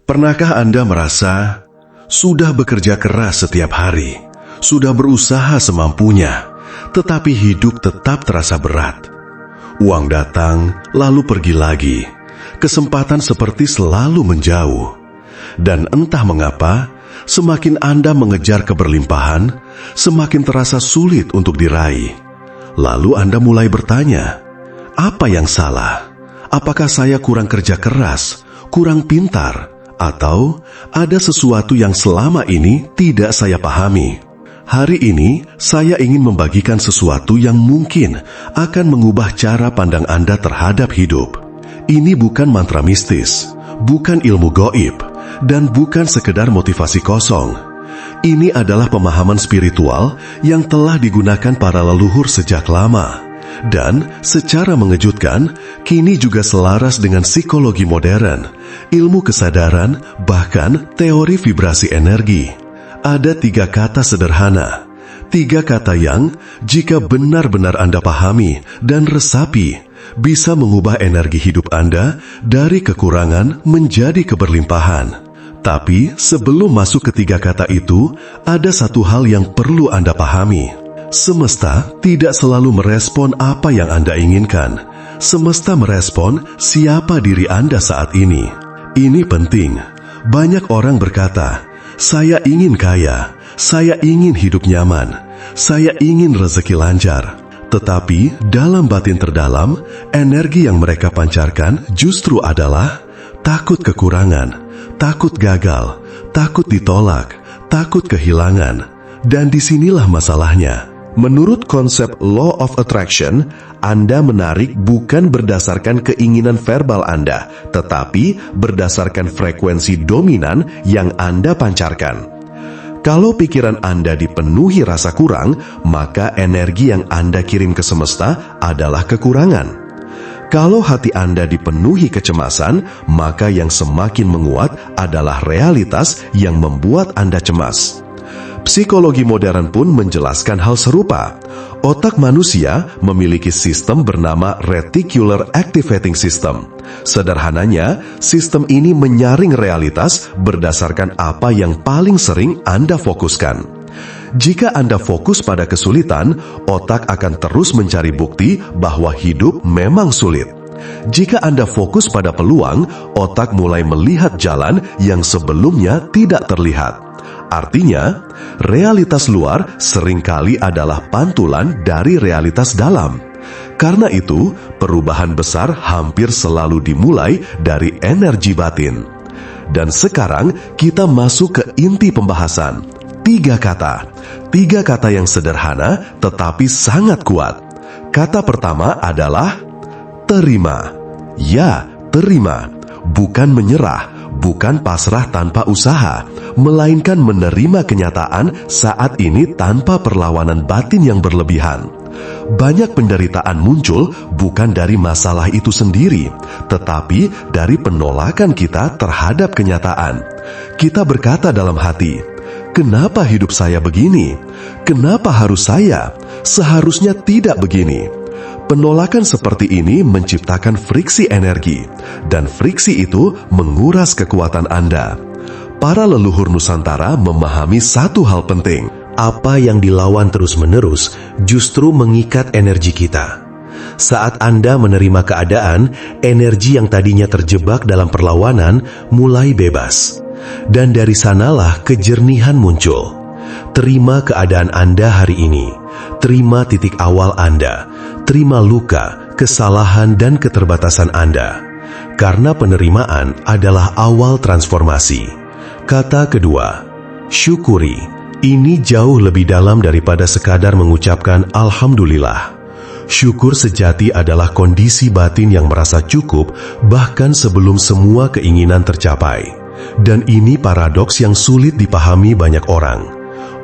Pernahkah Anda merasa sudah bekerja keras setiap hari, sudah berusaha semampunya, tetapi hidup tetap terasa berat? Uang datang, lalu pergi lagi. Kesempatan seperti selalu menjauh. Dan entah mengapa, semakin Anda mengejar keberlimpahan, semakin terasa sulit untuk diraih. Lalu Anda mulai bertanya, apa yang salah? Apakah saya kurang kerja keras, kurang pintar, atau ada sesuatu yang selama ini tidak saya pahami? Hari ini, saya ingin membagikan sesuatu yang mungkin akan mengubah cara pandang Anda terhadap hidup. Ini bukan mantra mistis, bukan ilmu gaib, dan bukan sekedar motivasi kosong. Ini adalah pemahaman spiritual yang telah digunakan para leluhur sejak lama. Dan secara mengejutkan, kini juga selaras dengan psikologi modern, ilmu kesadaran, bahkan teori vibrasi energi. Ada 3 kata sederhana, 3 kata yang jika benar-benar Anda pahami dan resapi, bisa mengubah energi hidup Anda dari kekurangan menjadi keberlimpahan. Tapi sebelum masuk ke 3 kata itu, ada satu hal yang perlu Anda pahami. Semesta tidak selalu merespon apa yang Anda inginkan. Semesta merespon siapa diri Anda saat ini. Ini penting. Banyak orang berkata, saya ingin kaya, saya ingin hidup nyaman, saya ingin rezeki lancar. Tetapi dalam batin terdalam, energi yang mereka pancarkan justru adalah takut kekurangan, takut gagal, takut ditolak, takut kehilangan. Dan disinilah masalahnya. Menurut konsep Law of Attraction, Anda menarik bukan berdasarkan keinginan verbal Anda, tetapi berdasarkan frekuensi dominan yang Anda pancarkan. Kalau pikiran Anda dipenuhi rasa kurang, maka energi yang Anda kirim ke semesta adalah kekurangan. Kalau hati Anda dipenuhi kecemasan, maka yang semakin menguat adalah realitas yang membuat Anda cemas. Psikologi modern pun menjelaskan hal serupa. Otak manusia memiliki sistem bernama Reticular Activating System. Sederhananya, sistem ini menyaring realitas berdasarkan apa yang paling sering Anda fokuskan. Jika Anda fokus pada kesulitan, otak akan terus mencari bukti bahwa hidup memang sulit. Jika Anda fokus pada peluang, otak mulai melihat jalan yang sebelumnya tidak terlihat. Artinya, realitas luar seringkali adalah pantulan dari realitas dalam. Karena itu, perubahan besar hampir selalu dimulai dari energi batin. Dan sekarang kita masuk ke inti pembahasan. 3 kata. 3 kata yang sederhana tetapi sangat kuat. Kata pertama adalah terima. Ya, terima. Bukan menyerah. Bukan pasrah tanpa usaha, melainkan menerima kenyataan saat ini tanpa perlawanan batin yang berlebihan. Banyak penderitaan muncul bukan dari masalah itu sendiri, tetapi dari penolakan kita terhadap kenyataan. Kita berkata dalam hati, kenapa hidup saya begini? Kenapa harus saya? Seharusnya tidak begini. Penolakan seperti ini menciptakan friksi energi, dan friksi itu menguras kekuatan Anda. Para leluhur Nusantara memahami satu hal penting. Apa yang dilawan terus-menerus justru mengikat energi kita. Saat Anda menerima keadaan, energi yang tadinya terjebak dalam perlawanan mulai bebas. Dan dari sanalah kejernihan muncul. Terima keadaan Anda hari ini. Terima titik awal Anda. Terima luka, kesalahan, dan keterbatasan Anda. Karena penerimaan adalah awal transformasi. Kata kedua, syukuri. Ini jauh lebih dalam daripada sekadar mengucapkan Alhamdulillah. Syukur sejati adalah kondisi batin yang merasa cukup bahkan sebelum semua keinginan tercapai. Dan ini paradoks yang sulit dipahami banyak orang.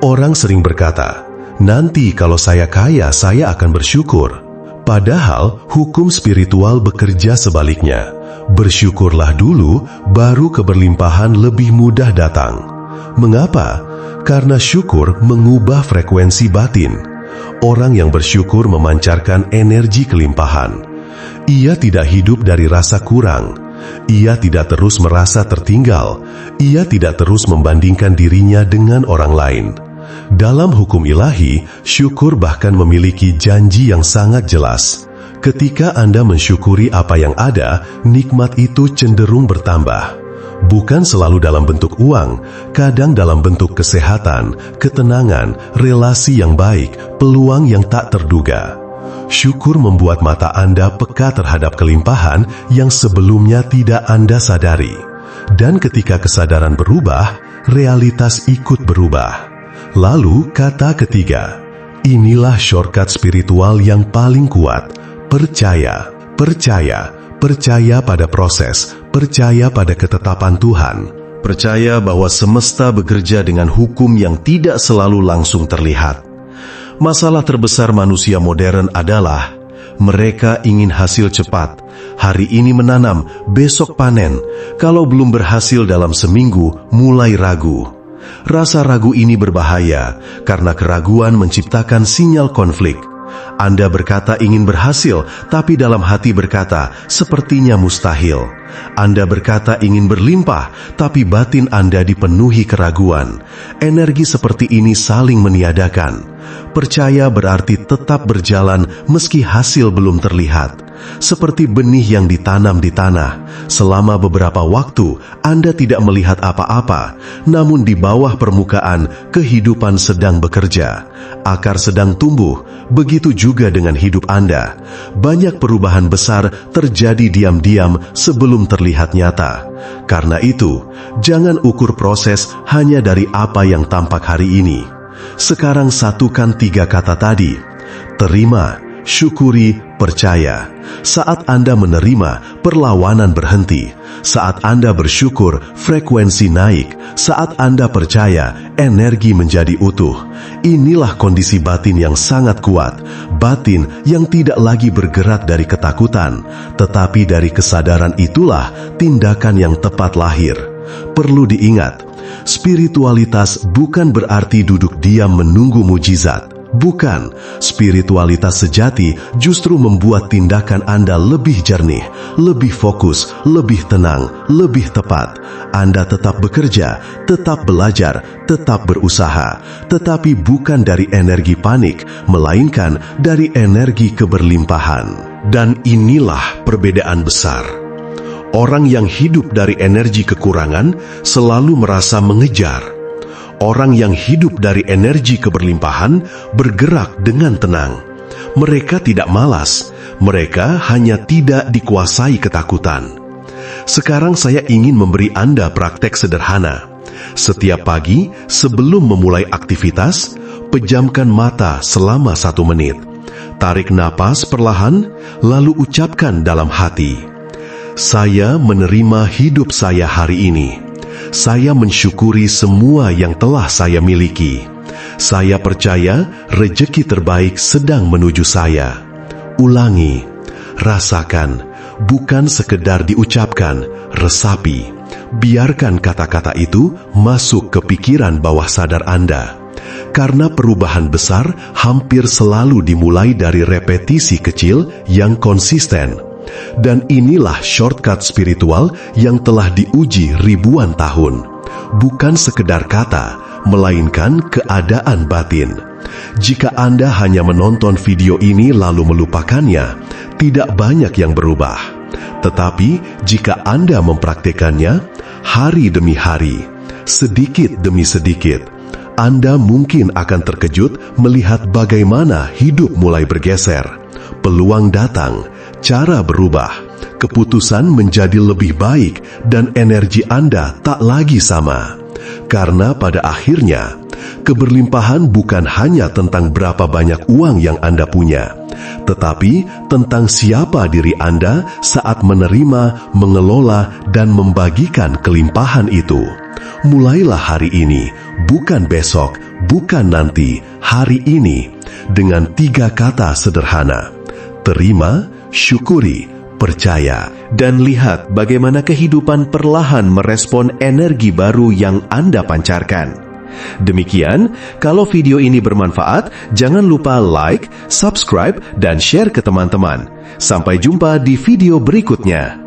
Orang sering berkata, nanti kalau saya kaya, saya akan bersyukur. Padahal hukum spiritual bekerja sebaliknya. Bersyukurlah dulu, baru keberlimpahan lebih mudah datang. Mengapa? Karena syukur mengubah frekuensi batin. Orang yang bersyukur memancarkan energi kelimpahan. Ia tidak hidup dari rasa kurang. Ia tidak terus merasa tertinggal. Ia tidak terus membandingkan dirinya dengan orang lain. Dalam hukum ilahi, syukur bahkan memiliki janji yang sangat jelas. Ketika Anda mensyukuri apa yang ada, nikmat itu cenderung bertambah. Bukan selalu dalam bentuk uang, kadang dalam bentuk kesehatan, ketenangan, relasi yang baik, peluang yang tak terduga. Syukur membuat mata Anda peka terhadap kelimpahan yang sebelumnya tidak Anda sadari. Dan ketika kesadaran berubah, realitas ikut berubah. Lalu kata ketiga, inilah shortcut spiritual yang paling kuat. Percaya, percaya, percaya pada proses, percaya pada ketetapan Tuhan. Percaya bahwa semesta bekerja dengan hukum yang tidak selalu langsung terlihat. Masalah terbesar manusia modern adalah mereka ingin hasil cepat. Hari ini menanam, besok panen. Kalau belum berhasil dalam seminggu, mulai ragu. Rasa ragu ini berbahaya karena keraguan menciptakan sinyal konflik. Anda berkata ingin berhasil, tapi dalam hati berkata, sepertinya mustahil. Anda berkata ingin berlimpah, tapi batin Anda dipenuhi keraguan. Energi seperti ini saling meniadakan. Percaya berarti tetap berjalan meski hasil belum terlihat. Seperti benih yang ditanam di tanah. Selama beberapa waktu, Anda tidak melihat apa-apa, namun di bawah permukaan, kehidupan sedang bekerja. Akar sedang tumbuh, begitu juga dengan hidup Anda. Banyak perubahan besar terjadi diam-diam sebelum terlihat nyata. Karena itu, jangan ukur proses hanya dari apa yang tampak hari ini. Sekarang satukan 3 kata tadi. Terima, syukuri, percaya. Saat Anda menerima, perlawanan berhenti. Saat Anda bersyukur, frekuensi naik. Saat Anda percaya, energi menjadi utuh. Inilah kondisi batin yang sangat kuat. Batin yang tidak lagi bergerak dari ketakutan, tetapi dari kesadaran itulah tindakan yang tepat lahir. Perlu diingat, spiritualitas bukan berarti duduk diam menunggu mujizat. Bukan, spiritualitas sejati justru membuat tindakan Anda lebih jernih, lebih fokus, lebih tenang, lebih tepat. Anda tetap bekerja, tetap belajar, tetap berusaha, tetapi bukan dari energi panik, melainkan dari energi keberlimpahan. Dan inilah perbedaan besar. Orang yang hidup dari energi kekurangan selalu merasa mengejar. Orang yang hidup dari energi keberlimpahan bergerak dengan tenang. Mereka tidak malas, mereka hanya tidak dikuasai ketakutan. Sekarang saya ingin memberi Anda praktek sederhana. Setiap pagi, sebelum memulai aktivitas, pejamkan mata selama 1 menit. Tarik napas perlahan, lalu ucapkan dalam hati, saya menerima hidup saya hari ini. Saya mensyukuri semua yang telah saya miliki. Saya percaya rejeki terbaik sedang menuju saya. Ulangi, rasakan, bukan sekedar diucapkan, resapi. Biarkan kata-kata itu masuk ke pikiran bawah sadar Anda. Karena perubahan besar hampir selalu dimulai dari repetisi kecil yang konsisten. Dan inilah shortcut spiritual yang telah diuji ribuan tahun. Bukan sekedar kata, melainkan keadaan batin. Jika Anda hanya menonton video ini lalu melupakannya, tidak banyak yang berubah. Tetapi jika Anda mempraktekannya, hari demi hari, sedikit demi sedikit, Anda mungkin akan terkejut melihat bagaimana hidup mulai bergeser. Peluang datang, cara berubah, keputusan menjadi lebih baik, dan energi Anda tak lagi sama. Karena pada akhirnya, keberlimpahan bukan hanya tentang berapa banyak uang yang Anda punya, tetapi tentang siapa diri Anda saat menerima, mengelola, dan membagikan kelimpahan itu. Mulailah hari ini, bukan besok, bukan nanti, hari ini, dengan 3 kata sederhana. Terima, syukuri, percaya, dan lihat bagaimana kehidupan perlahan merespon energi baru yang Anda pancarkan. Demikian, kalau video ini bermanfaat, jangan lupa like, subscribe, dan share ke teman-teman. Sampai jumpa di video berikutnya.